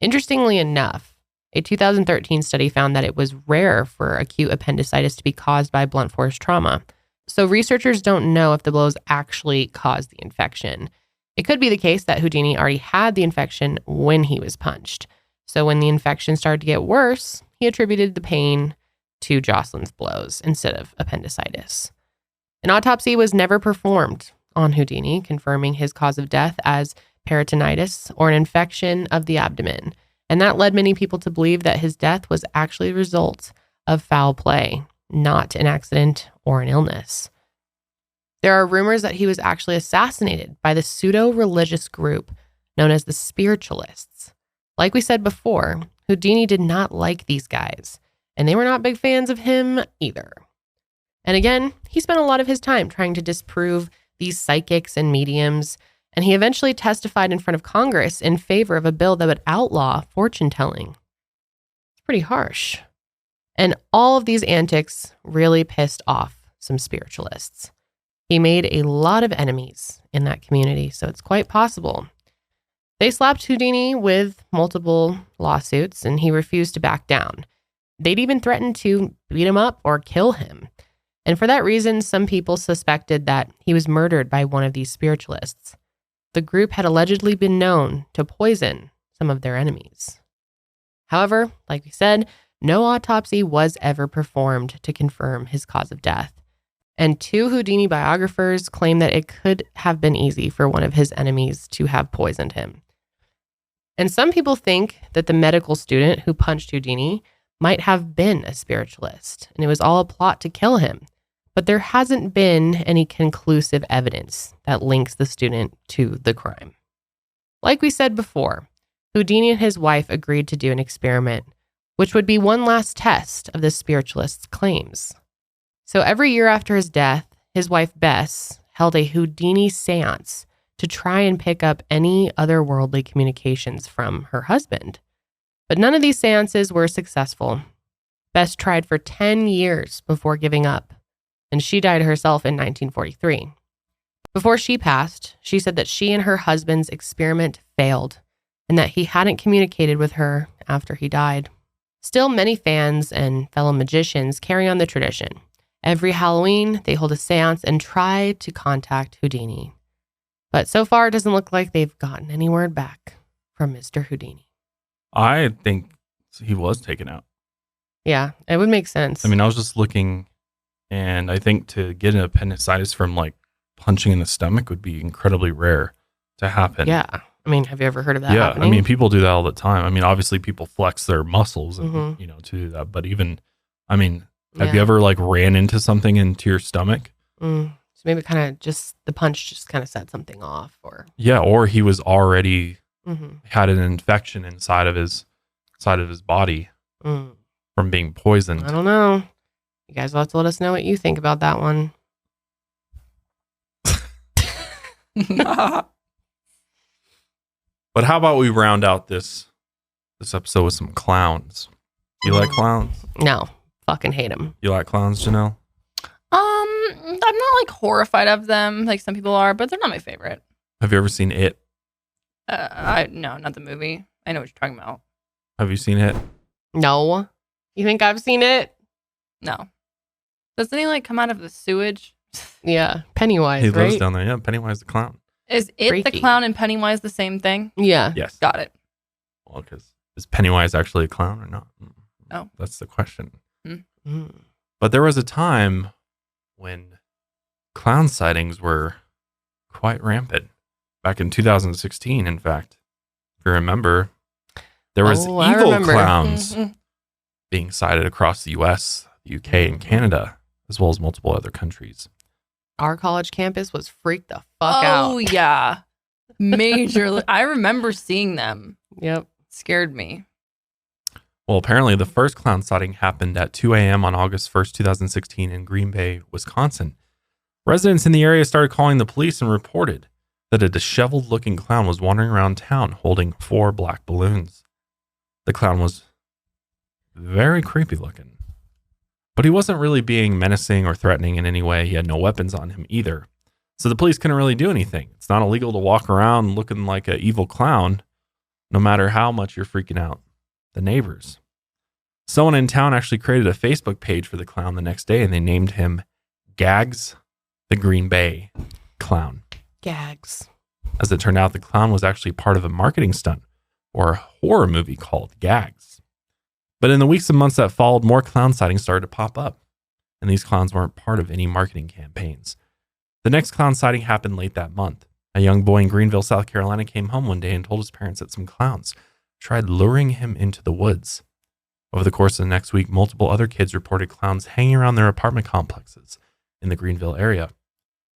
Interestingly enough, a 2013 study found that it was rare for acute appendicitis to be caused by blunt force trauma. So researchers don't know if the blows actually caused the infection. It could be the case that Houdini already had the infection when he was punched. So when the infection started to get worse, he attributed the pain to Jocelyn's blows instead of appendicitis. An autopsy was never performed on Houdini, confirming his cause of death as peritonitis or an infection of the abdomen. And that led many people to believe that his death was actually a result of foul play, not an accident or an illness. There are rumors that he was actually assassinated by the pseudo-religious group known as the Spiritualists. Like we said before, Houdini did not like these guys, and they were not big fans of him either. And again, he spent a lot of his time trying to disprove these psychics and mediums, and he eventually testified in front of Congress in favor of a bill that would outlaw fortune telling. It's pretty harsh. And all of these antics really pissed off some spiritualists. He made a lot of enemies in that community, so it's quite possible. They slapped Houdini with multiple lawsuits, and he refused to back down. They'd even threatened to beat him up or kill him. And for that reason, some people suspected that he was murdered by one of these spiritualists. The group had allegedly been known to poison some of their enemies. However, like we said, no autopsy was ever performed to confirm his cause of death. And two Houdini biographers claim that it could have been easy for one of his enemies to have poisoned him. And some people think that the medical student who punched Houdini might have been a spiritualist, and it was all a plot to kill him. But there hasn't been any conclusive evidence that links the student to the crime. Like we said before, Houdini and his wife agreed to do an experiment, which would be one last test of the spiritualist's claims. So every year after his death, his wife Bess held a Houdini seance to try and pick up any otherworldly communications from her husband. But none of these seances were successful. Bess tried for 10 years before giving up, and she died herself in 1943. Before she passed, she said that she and her husband's experiment failed and that he hadn't communicated with her after he died. Still, many fans and fellow magicians carry on the tradition. Every Halloween, they hold a seance and try to contact Houdini. But so far, it doesn't look like they've gotten any word back from Mr. Houdini. I think he was taken out. Yeah, it would make sense. I mean, I was just looking, and I think to get an appendicitis from like punching in the stomach would be incredibly rare to happen. Yeah. I mean, have you ever heard of that Yeah, happening? I mean, people do that all the time. I mean, obviously people flex their muscles and, to do that. But even, I mean, have you ever like ran into something into your stomach? So maybe kind of just the punch just kind of set something off, or Yeah, or he was already had an infection inside of his body from being poisoned. I don't know. You guys will have to let us know what you think about that one. But how about we round out this episode with some clowns? You like clowns? No, fucking hate them. You like clowns, Janelle? I'm not like horrified of them like some people are, but they're not my favorite. Have you ever seen It? No, not the movie. I know what you're talking about. Have you seen It? No. You think I've seen it? No. Doesn't he like come out of the sewage? Yeah, Pennywise, He right? lives down there. Yeah, Pennywise the clown. Is it Freaky. the clown and Pennywise the same thing? Yeah. Yes. Got it. Well, because is Pennywise actually a clown or not? Oh. That's the question. Mm. But there was a time when clown sightings were quite rampant. Back in 2016, in fact, if you remember, there was evil clowns being sighted across the US, the UK, and Canada, as well as multiple other countries. Our college campus was freaked the fuck out. Oh, yeah. Majorly. I remember seeing them. Yep. Scared me. Well, apparently the first clown sighting happened at 2 a.m. on August 1st, 2016 in Green Bay, Wisconsin. Residents in the area started calling the police and reported that a disheveled-looking clown was wandering around town holding 4 black balloons. The clown was very creepy looking, but he wasn't really being menacing or threatening in any way. He had no weapons on him either. So the police couldn't really do anything. It's not illegal to walk around looking like an evil clown, no matter how much you're freaking out the neighbors. Someone in town actually created a Facebook page for the clown the next day, and they named him Gags the Green Bay Clown. Gags. As it turned out, the clown was actually part of a marketing stunt or a horror movie called Gags. But in the weeks and months that followed, more clown sightings started to pop up, and these clowns weren't part of any marketing campaigns. The next clown sighting happened late that month. A young boy in Greenville, South Carolina came home one day and told his parents that some clowns tried luring him into the woods. Over the course of the next week, multiple other kids reported clowns hanging around their apartment complexes in the Greenville area.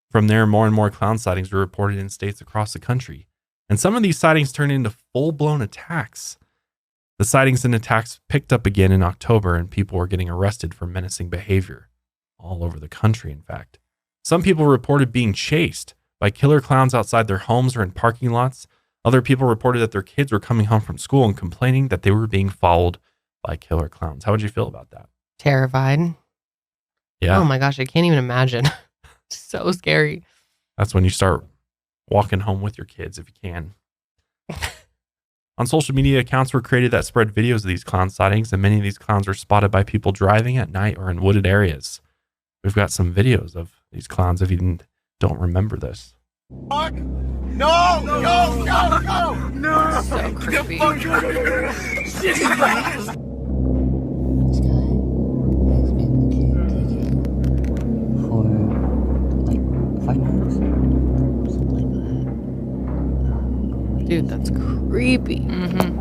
From there, more and more clown sightings were reported in states across the country, and some of these sightings turned into full-blown attacks. The sightings and attacks picked up again in October, and people were getting arrested for menacing behavior all over the country, in fact. Some people reported being chased by killer clowns outside their homes or in parking lots. Other people reported that their kids were coming home from school and complaining that they were being followed by killer clowns. How would you feel about that? Terrified. Yeah. Oh my gosh, I can't even imagine. So scary. That's when you start walking home with your kids if you can. On social media, accounts were created that spread videos of these clown sightings, and many of these clowns were spotted by people driving at night or in wooded areas. We've got some videos of these clowns if you don't remember this. No! So creepy. Dude, that's creepy. Mm-hmm.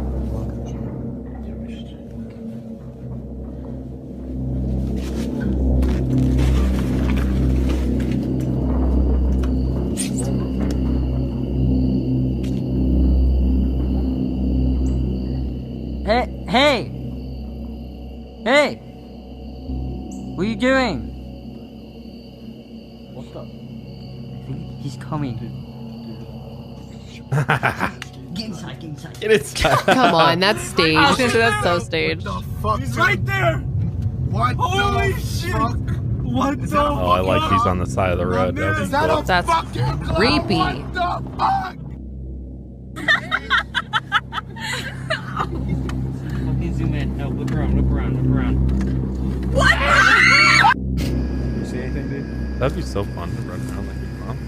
Hey! What are you doing? What's up? I think he's coming. Get inside, get inside. Get inside. Come on, that's staged. That's so staged. He's right there! What Holy the shit! Fuck? What the Oh, I like these on the side of the road. Is That's that cool. a That's fucking clown? creepy. What the fuck? Fucking zoom in. No, look around, look around, look around. You see anything, dude? That'd be so fun to run around like a clown.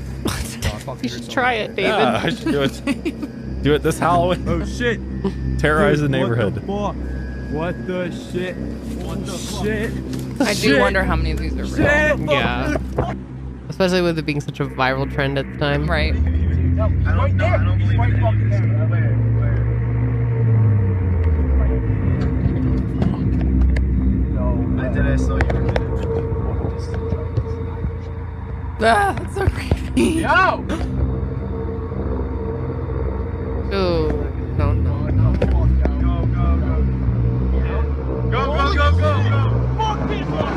You should try it, David. Yeah, I should do it. Do it this Halloween. Oh shit! Terrorize Dude, the neighborhood. What the shit? What the shit? I do wonder how many of these are real. Shit! Yeah. Especially with it being such a viral trend at the time. Right. No, he's right there. He's right fucking there. I saw you. Ah, that's so creepy. Yo! Ooh. No. Go! Fuck this one!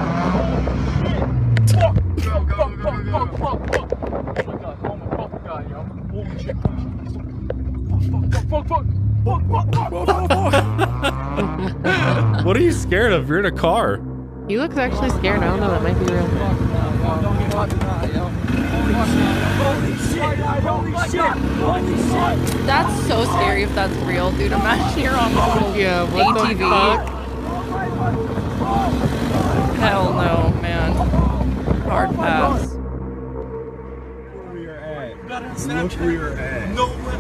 Shit! Fuck! Oh my god, oh my fucking god, yo. Holy shit, fuck! What are you scared of? You're in a car. He looks actually scared. I don't know. That might be real. That's so scary if that's real, dude. Imagine you're on a little what ATV. the fuck? Hell no, man. Hard pass. Look where you're at. No way.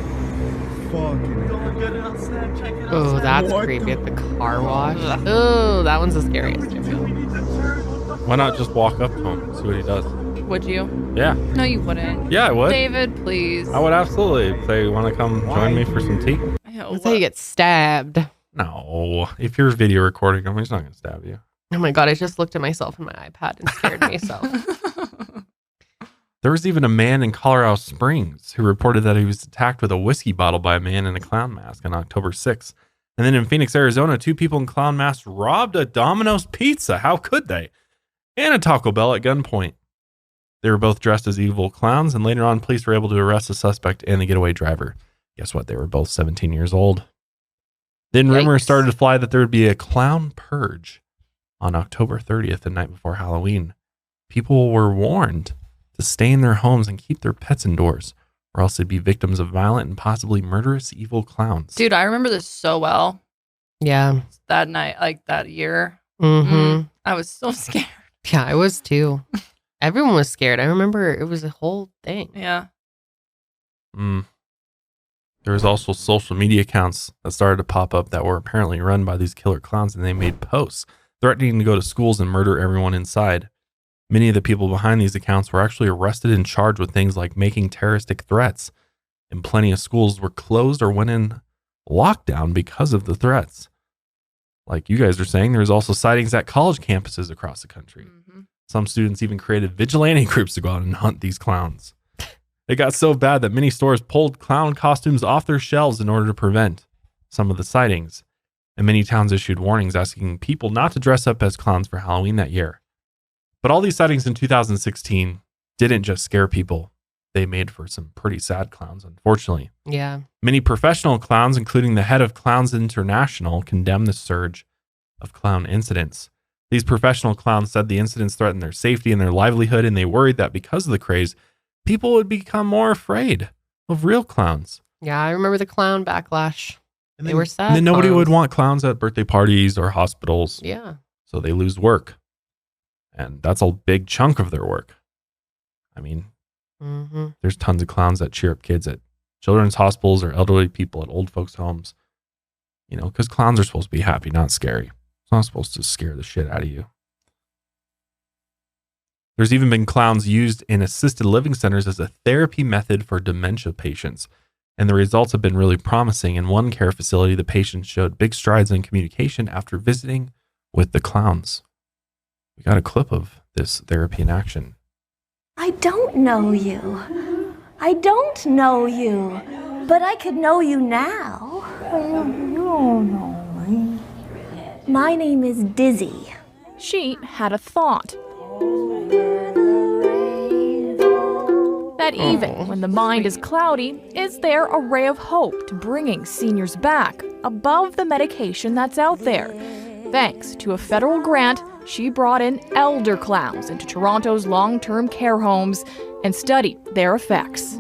Fucking. Don't get it on Snapchat. Oh, that's creepy at the car wash. Oh, that one's the scariest. Why not just walk up to him, see what he does? Would you? Yeah. No, you wouldn't. Yeah, I would. David, please. I would absolutely. If they want to come join me for some tea. That's how you get stabbed. No. If you're video recording him, he's not going to stab you. Oh my God, I just looked at myself in my iPad and scared myself. There was even a man in Colorado Springs who reported that he was attacked with a whiskey bottle by a man in a clown mask on October 6th. And then in Phoenix, Arizona, 2 people in clown masks robbed a Domino's pizza. How could they? And a Taco Bell at gunpoint. They were both dressed as evil clowns, and later on, police were able to arrest the suspect and the getaway driver. Guess what? They were both 17 years old. Then rumors started to fly that there would be a clown purge on October 30th, the night before Halloween. People were warned to stay in their homes and keep their pets indoors, or else they'd be victims of violent and possibly murderous evil clowns. Dude, I remember this so well. Yeah. That night, like that year. Mm-hmm. I was so scared. Yeah, I was too. Everyone was scared. I remember it was a whole thing. Yeah. There was also social media accounts that started to pop up that were apparently run by these killer clowns, and they made posts threatening to go to schools and murder everyone inside. Many of the people behind these accounts were actually arrested and charged with things like making terroristic threats, and plenty of schools were closed or went in lockdown because of the threats. Like you guys are saying, there was also sightings at college campuses across the country. Mm-hmm. Some students even created vigilante groups to go out and hunt these clowns. It got so bad that many stores pulled clown costumes off their shelves in order to prevent some of the sightings. And many towns issued warnings asking people not to dress up as clowns for Halloween that year. But all these sightings in 2016 didn't just scare people. They made for some pretty sad clowns, unfortunately. Yeah. Many professional clowns, including the head of Clowns International, condemned the surge of clown incidents. These professional clowns said the incidents threatened their safety and their livelihood, and they worried that because of the craze, people would become more afraid of real clowns. Yeah, I remember the clown backlash. They were sad. And then nobody clowns. would want clowns at birthday parties or hospitals. Yeah. So they lose work. And that's a big chunk of their work. I mean, there's tons of clowns that cheer up kids at children's hospitals or elderly people at old folks' homes. You know, because clowns are supposed to be happy, not scary. It's not supposed to scare the shit out of you. There's even been clowns used in assisted living centers as a therapy method for dementia patients. And the results have been really promising. In one care facility, the patients showed big strides in communication after visiting with the clowns. We got a clip of this therapy in action. I don't know you. I don't know you. But I could know you now. You don't know me. My name is Dizzy. She had a thought. That even when the mind is cloudy, is there a ray of hope to bringing seniors back above the medication that's out there? Thanks to a federal grant, she brought in elder clowns into Toronto's long-term care homes and studied their effects.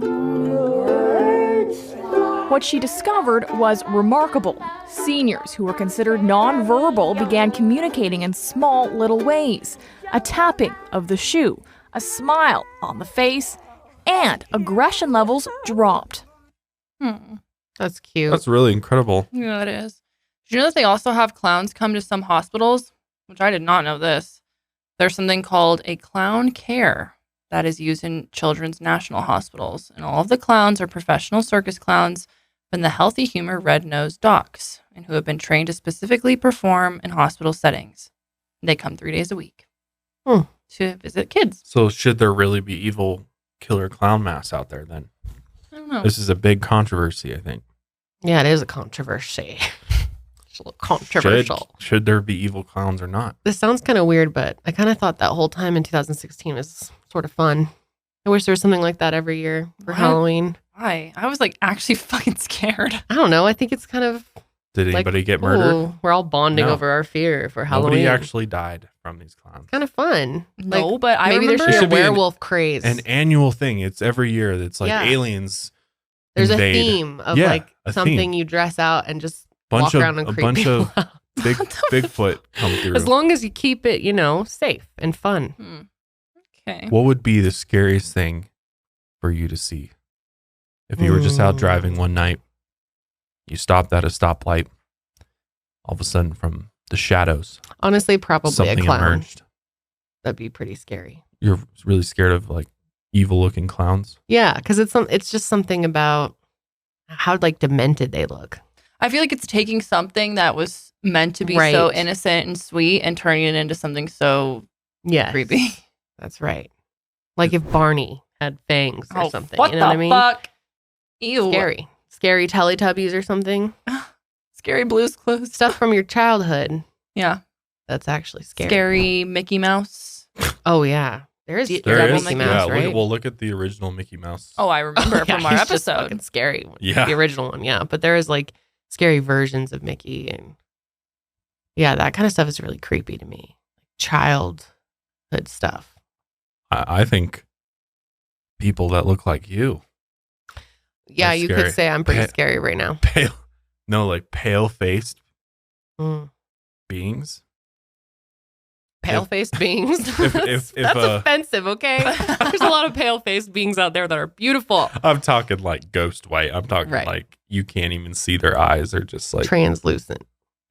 What she discovered was remarkable. Seniors who were considered nonverbal began communicating in small little ways. A tapping of the shoe, a smile on the face, and aggression levels dropped. That's cute. That's really incredible. Yeah, it is. Did you know that they also have clowns come to some hospitals? Which I did not know this. There's something called a clown care that is used in children's national hospitals. And all of the clowns are professional circus clowns from the Healthy Humor Red-Nosed Docs and who have been trained to specifically perform in hospital settings. They come 3 days a week to visit kids. So should there really be evil killer clown masks out there then? I don't know. This is a big controversy, I think. Yeah, it is a controversy. It's a little controversial. Should there be evil clowns or not? This sounds kind of weird, but I kind of thought that whole time in 2016 was sort of fun. I wish there was something like that every year for Halloween. Why? I was like actually fucking scared. I don't know. I think it's kind of Did anybody get murdered? Ooh, we're all bonding No. over our fear for Halloween. Nobody actually died from these clowns. Kind of fun. No, Like, but I maybe there remember should be a be werewolf craze. An annual thing. It's every year. It's like Yeah. aliens. There's invade. a theme of Yeah, like a something theme. you dress out and just Bunch walk of around and a creep bunch people of out. Bigfoot come through. As long as you keep it, safe and fun. Okay. What would be the scariest thing for you to see? If you were just out driving one night, you stopped at a stoplight, all of a sudden from the shadows, Honestly, probably something a clown. emerged. That'd be pretty scary. You're really scared of like evil looking clowns? Yeah, because it's just something about how like demented they look. I feel like it's taking something that was meant to be so innocent and sweet and turning it into something so creepy. That's right. Like if Barney had fangs or something. What you know the what I mean? fuck? Ew. Scary Teletubbies or something. Scary Blue's Clues. Stuff from your childhood. Yeah. That's actually scary. Scary Mickey Mouse. Oh, yeah. There is Mickey Mouse, right? Look at the original Mickey Mouse. Oh, I remember from our he's episode. Just fucking scary. Yeah. The original one, yeah. But there is like scary versions of Mickey. And yeah, that kind of stuff is really creepy to me. Childhood stuff. I think people that look like you. Yeah, you could say I'm pretty scary right now. Pale-faced beings. Pale-faced beings? That's offensive, okay? There's a lot of pale-faced beings out there that are beautiful. I'm talking like ghost white. I'm talking like you can't even see their eyes. They're just like... translucent.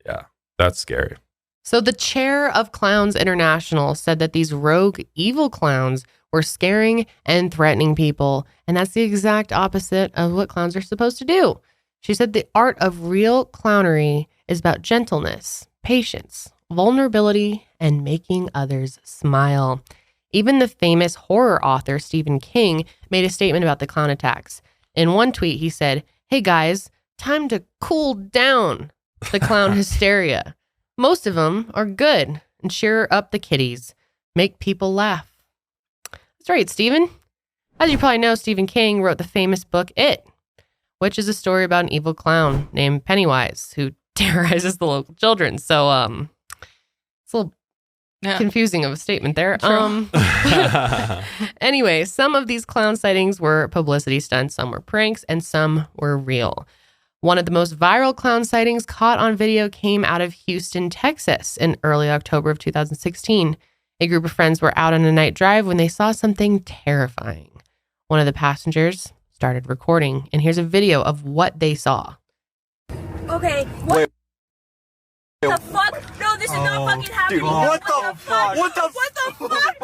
Yeah, that's scary. So the chair of Clowns International said that these rogue evil clowns were scaring and threatening people. And that's the exact opposite of what clowns are supposed to do. She said the art of real clownery is about gentleness, patience, vulnerability, and making others smile. Even the famous horror author Stephen King made a statement about the clown attacks. In one tweet, he said, "Hey guys, time to cool down the clown hysteria. Most of them are good and cheer up the kiddies, make people laugh." That's right, Stephen. As you probably know, Stephen King wrote the famous book It, which is a story about an evil clown named Pennywise who terrorizes the local children. So, it's a little confusing of a statement there. Anyway, some of these clown sightings were publicity stunts, some were pranks, and some were real. One of the most viral clown sightings caught on video came out of Houston, Texas in early October of 2016. A group of friends were out on a night drive when they saw something terrifying. One of the passengers started recording, and here's a video of what they saw. Okay, what the fuck? No, this is not fucking happening. Dude, what the fuck? What the fuck? This is not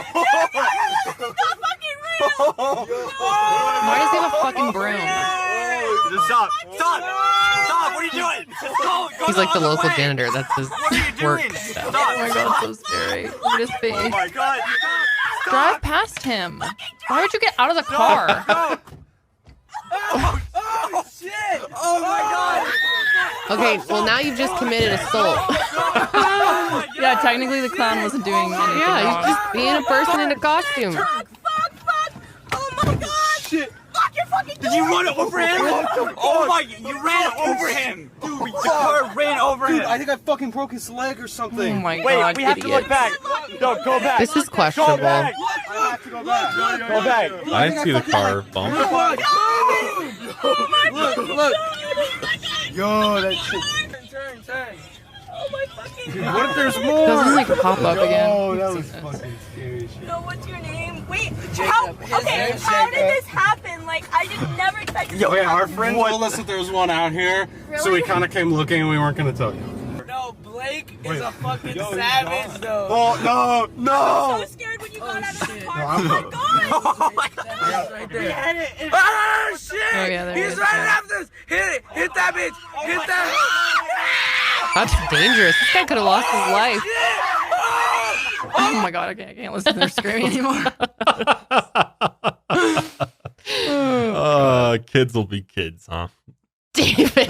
fucking real. Why does he have a fucking broom? Just stop. What are you doing? Go He's like the local janitor. That's his work stuff. Oh my god, so scary. Look at his face. Oh my god. Drive past him. Why would you get out of the car? Oh shit. Oh my god. Okay, well now you've just committed assault. Yeah, technically the clown wasn't doing anything Yeah, wrong. he's just being a person in a costume. Fuck. Oh my god. Shit. Fuck, you're fucking Did you run over him? Oh my, you ran over him. Dude, the car ran over him. Dude, I think I fucking broke his leg or something. Oh my god, Wait, we have to idiot. look back. No, go back. This is questionable. Go back. I have to go back. Go back. I didn't see the car bump. Look. Yo, that shit. Turn. Oh my fucking Dude, god. what if there's more? Doesn't like pop up again. Oh, that was fucking scary shit. No, what's your name? Wait, how did this happen? Like, I just never expected this. Yo, yeah, our friend told us that there was one out here, so we kind of came looking and we weren't going to tell you. No, Blake is a fucking savage though. Oh, no. I was so scared when you got out of the car. Oh my god. Oh my god. Right there. Oh shit. Oh, yeah, there he He's is. running after us. Hit that bitch. Hit that. That's dangerous. This guy could have lost his life. Oh my god, I can't listen to their screaming anymore. Kids will be kids, huh? David.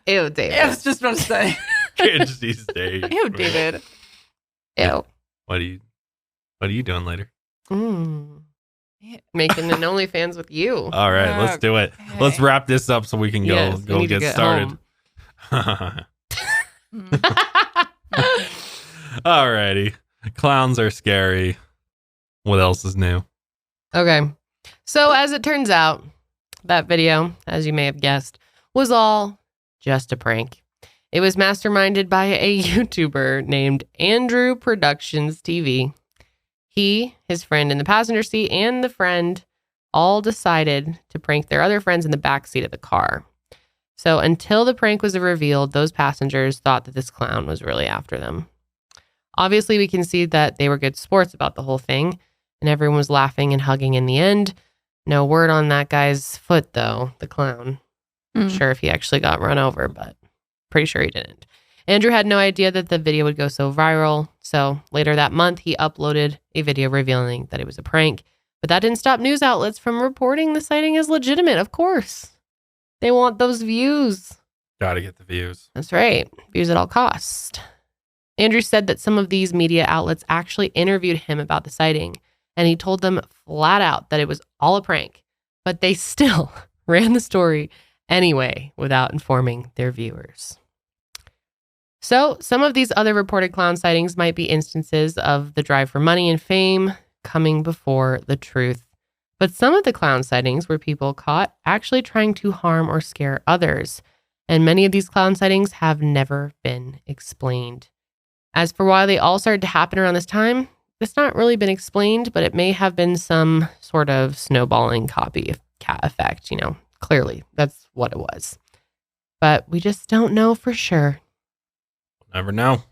Ew, David. I was just about to say. Kids these days. Ew, David. Ew. What are you doing later? Making an OnlyFans with you. All right, let's do it. Let's wrap this up so we can go Yes, we need to get started. Alrighty. Clowns are scary. What else is new? Okay. So as it turns out, that video, as you may have guessed, was all just a prank. It was masterminded by a YouTuber named Andrew Productions TV. He, his friend in the passenger seat, and the friend all decided to prank their other friends in the back seat of the car. So until the prank was revealed, those passengers thought that this clown was really after them. Obviously, we can see that they were good sports about the whole thing, and everyone was laughing and hugging in the end. No word on that guy's foot, though, the clown. Not sure if he actually got run over, but pretty sure he didn't. Andrew had no idea that the video would go so viral, so later that month, he uploaded a video revealing that it was a prank, but that didn't stop news outlets from reporting the sighting as legitimate, of course. They want those views. Gotta get the views. That's right. Views at all costs. Andrew said that some of these media outlets actually interviewed him about the sighting, and he told them flat out that it was all a prank, but they still ran the story anyway without informing their viewers. So some of these other reported clown sightings might be instances of the drive for money and fame coming before the truth. But some of the clown sightings were people caught actually trying to harm or scare others. And many of these clown sightings have never been explained. As for why they all started to happen around this time, it's not really been explained, but it may have been some sort of snowballing copycat effect, clearly that's what it was. But we just don't know for sure. Never know.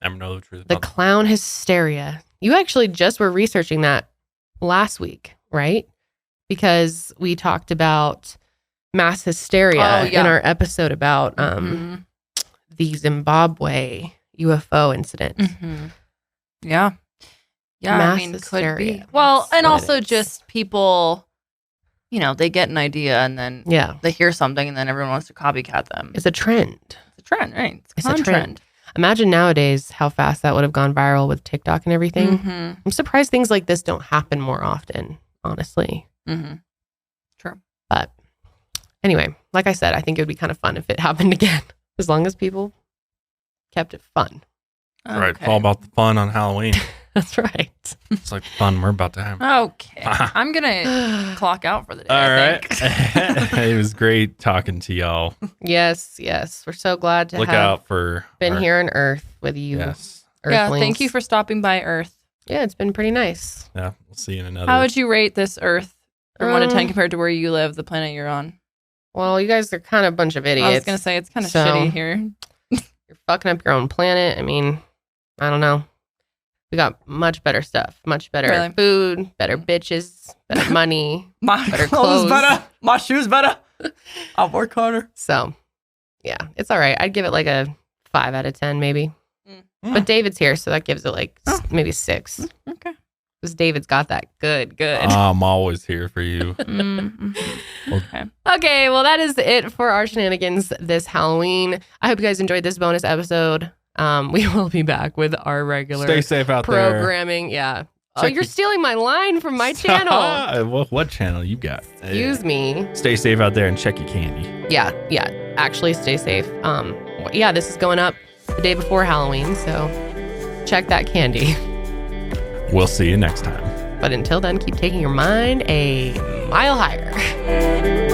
Never know the truth. The clown hysteria. You actually just were researching that last week, right? Because we talked about mass hysteria in our episode about the Zimbabwe UFO incident. Yeah. Yeah, Mass hysteria. hysteria. Well, and also just people, they get an idea and then they hear something and then everyone wants to copycat them. It's a trend. It's a trend, right? It's a trend. Imagine nowadays how fast that would have gone viral with TikTok and everything. I'm surprised things like this don't happen more often, honestly. True. But anyway, like I said, I think it would be kind of fun if it happened again, as long as people kept it fun. That's right. It's all about the fun on Halloween. That's right. It's like the fun we're about to have. Okay. I'm going to clock out for the day. All right. It was great talking to y'all. Yes. We're so glad to look have out for been here on Earth with you. Yes. Yeah, thank you for stopping by Earth. Yeah, it's been pretty nice. Yeah, we'll see you in another. How would you rate this Earth from 1 to 10 compared to where you live, the planet you're on? Well, you guys are kind of a bunch of idiots. I was going to say, it's kind of shitty here. You're fucking up your own planet. I mean, I don't know. We got much better stuff, much better food, better bitches, better money, better clothes. Better. My shoes better. I'll work harder. So, yeah, it's all right. I'd give it like a 5 out of 10, maybe. But David's here, so that gives it like maybe 6. Okay. Because David's got that good. I'm always here for you. Okay, well, that is it for our shenanigans this Halloween. I hope you guys enjoyed this bonus episode. We will be back with our regular Stay safe out programming. Yeah. You're stealing my line from my channel. What channel you got? Excuse me. Stay safe out there and check your candy. Yeah. Actually, stay safe. This is going up the day before Halloween, so check that candy. We'll see you next time. But until then, keep taking your mind a mile higher.